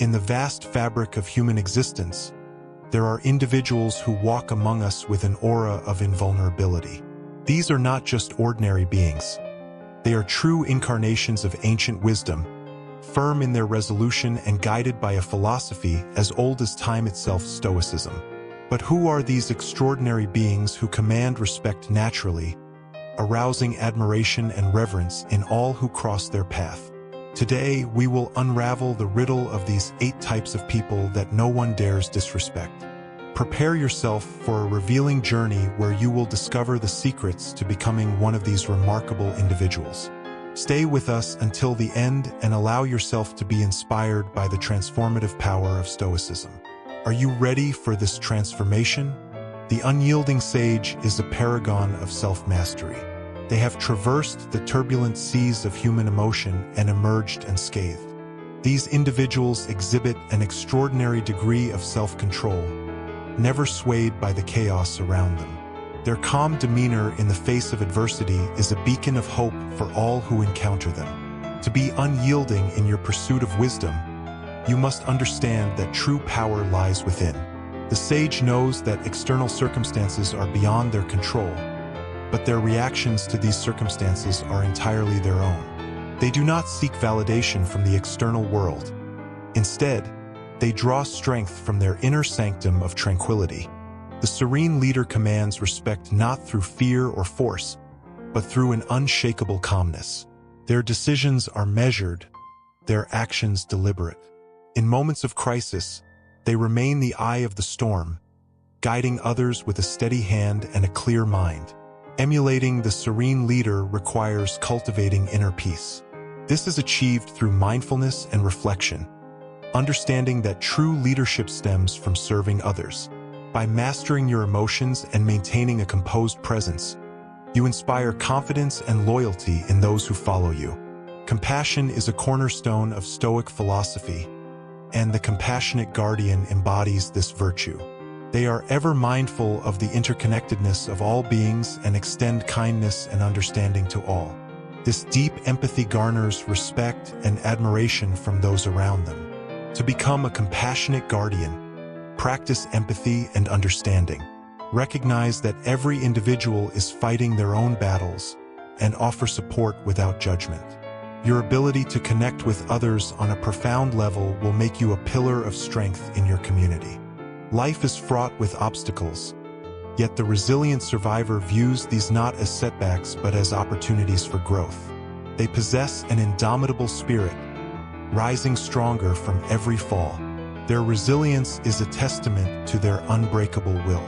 In the vast fabric of human existence, there are individuals who walk among us with an aura of invulnerability. These are not just ordinary beings. They are true incarnations of ancient wisdom, firm in their resolution and guided by a philosophy as old as time itself, Stoicism. But who are these extraordinary beings who command respect naturally, arousing admiration and reverence in all who cross their path? Today, we will unravel the riddle of these 8 types of people that no one dares disrespect. Prepare yourself for a revealing journey where you will discover the secrets to becoming one of these remarkable individuals. Stay with us until the end and allow yourself to be inspired by the transformative power of Stoicism. Are you ready for this transformation? The unyielding sage is a paragon of self-mastery. They have traversed the turbulent seas of human emotion and emerged unscathed. These individuals exhibit an extraordinary degree of self-control, never swayed by the chaos around them. Their calm demeanor in the face of adversity is a beacon of hope for all who encounter them. To be unyielding in your pursuit of wisdom, you must understand that true power lies within. The sage knows that external circumstances are beyond their control, but their reactions to these circumstances are entirely their own. They do not seek validation from the external world. Instead, they draw strength from their inner sanctum of tranquility. The serene leader commands respect not through fear or force, but through an unshakable calmness. Their decisions are measured, their actions deliberate. In moments of crisis, they remain the eye of the storm, guiding others with a steady hand and a clear mind. Emulating the serene leader requires cultivating inner peace. This is achieved through mindfulness and reflection, understanding that true leadership stems from serving others. By mastering your emotions and maintaining a composed presence, you inspire confidence and loyalty in those who follow you. Compassion is a cornerstone of Stoic philosophy, and the compassionate guardian embodies this virtue. They are ever mindful of the interconnectedness of all beings and extend kindness and understanding to all. This deep empathy garners respect and admiration from those around them. To become a compassionate guardian, practice empathy and understanding. Recognize that every individual is fighting their own battles and offer support without judgment. Your ability to connect with others on a profound level will make you a pillar of strength in your community. Life is fraught with obstacles, yet the resilient survivor views these not as setbacks but as opportunities for growth. They possess an indomitable spirit, rising stronger from every fall. Their resilience is a testament to their unbreakable will.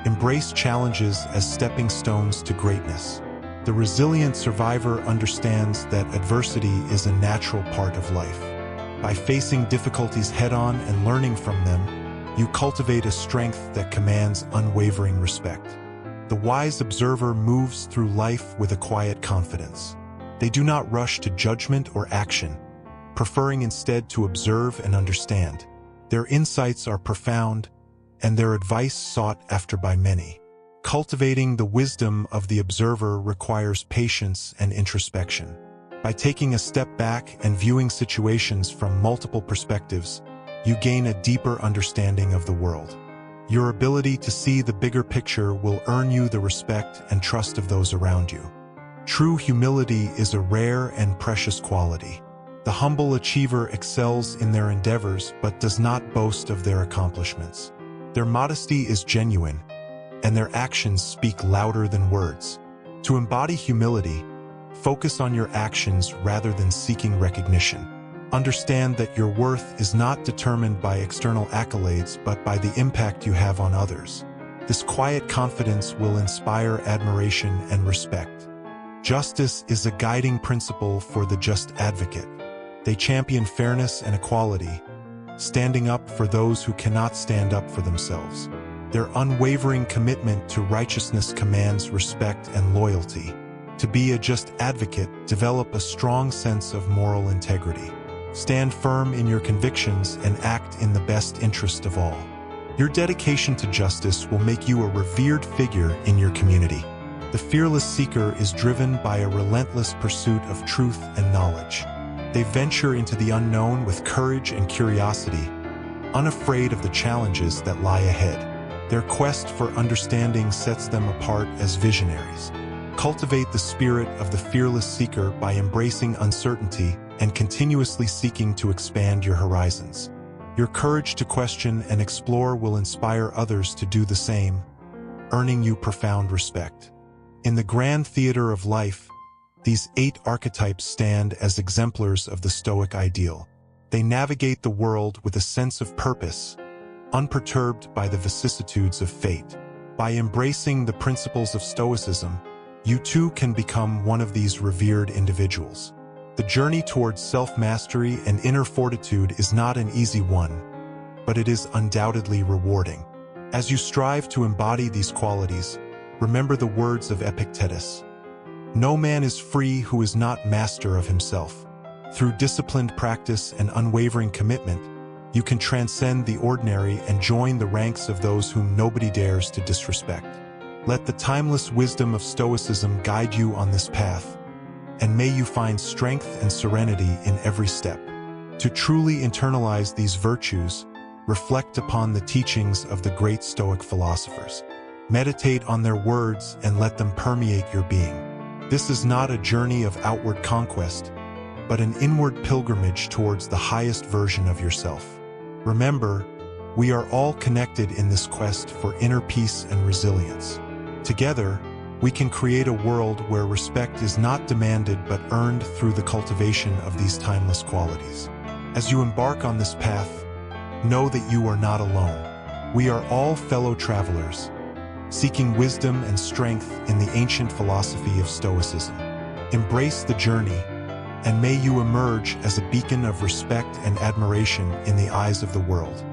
Embrace challenges as stepping stones to greatness. The resilient survivor understands that adversity is a natural part of life. By facing difficulties head-on and learning from them, you cultivate a strength that commands unwavering respect. The wise observer moves through life with a quiet confidence. They do not rush to judgment or action, preferring instead to observe and understand. Their insights are profound, and their advice sought after by many. Cultivating the wisdom of the observer requires patience and introspection. By taking a step back and viewing situations from multiple perspectives, you gain a deeper understanding of the world. Your ability to see the bigger picture will earn you the respect and trust of those around you. True humility is a rare and precious quality. The humble achiever excels in their endeavors but does not boast of their accomplishments. Their modesty is genuine, and their actions speak louder than words. To embody humility, focus on your actions rather than seeking recognition. Understand that your worth is not determined by external accolades but by the impact you have on others. This quiet confidence will inspire admiration and respect. Justice is a guiding principle for the just advocate. They champion fairness and equality, standing up for those who cannot stand up for themselves. Their unwavering commitment to righteousness commands respect and loyalty. To be a just advocate, develop a strong sense of moral integrity. Stand firm in your convictions and act in the best interest of all. Your dedication to justice will make you a revered figure in your community. The fearless seeker is driven by a relentless pursuit of truth and knowledge. They venture into the unknown with courage and curiosity, unafraid of the challenges that lie ahead. Their quest for understanding sets them apart as visionaries. Cultivate the spirit of the fearless seeker by embracing uncertainty and continuously seeking to expand your horizons. Your courage to question and explore will inspire others to do the same, earning you profound respect. In the grand theater of life, these 8 archetypes stand as exemplars of the Stoic ideal. They navigate the world with a sense of purpose, unperturbed by the vicissitudes of fate. By embracing the principles of Stoicism, you too can become one of these revered individuals. The journey towards self-mastery and inner fortitude is not an easy one, but it is undoubtedly rewarding. As you strive to embody these qualities, remember the words of Epictetus: "No man is free who is not master of himself." Through disciplined practice and unwavering commitment, you can transcend the ordinary and join the ranks of those whom nobody dares to disrespect. Let the timeless wisdom of Stoicism guide you on this path, and may you find strength and serenity in every step. To truly internalize these virtues, reflect upon the teachings of the great Stoic philosophers. Meditate on their words and let them permeate your being. This is not a journey of outward conquest, but an inward pilgrimage towards the highest version of yourself. Remember, we are all connected in this quest for inner peace and resilience. Together, we can create a world where respect is not demanded but earned through the cultivation of these timeless qualities. As you embark on this path, know that you are not alone. We are all fellow travelers, seeking wisdom and strength in the ancient philosophy of Stoicism. Embrace the journey, and may you emerge as a beacon of respect and admiration in the eyes of the world.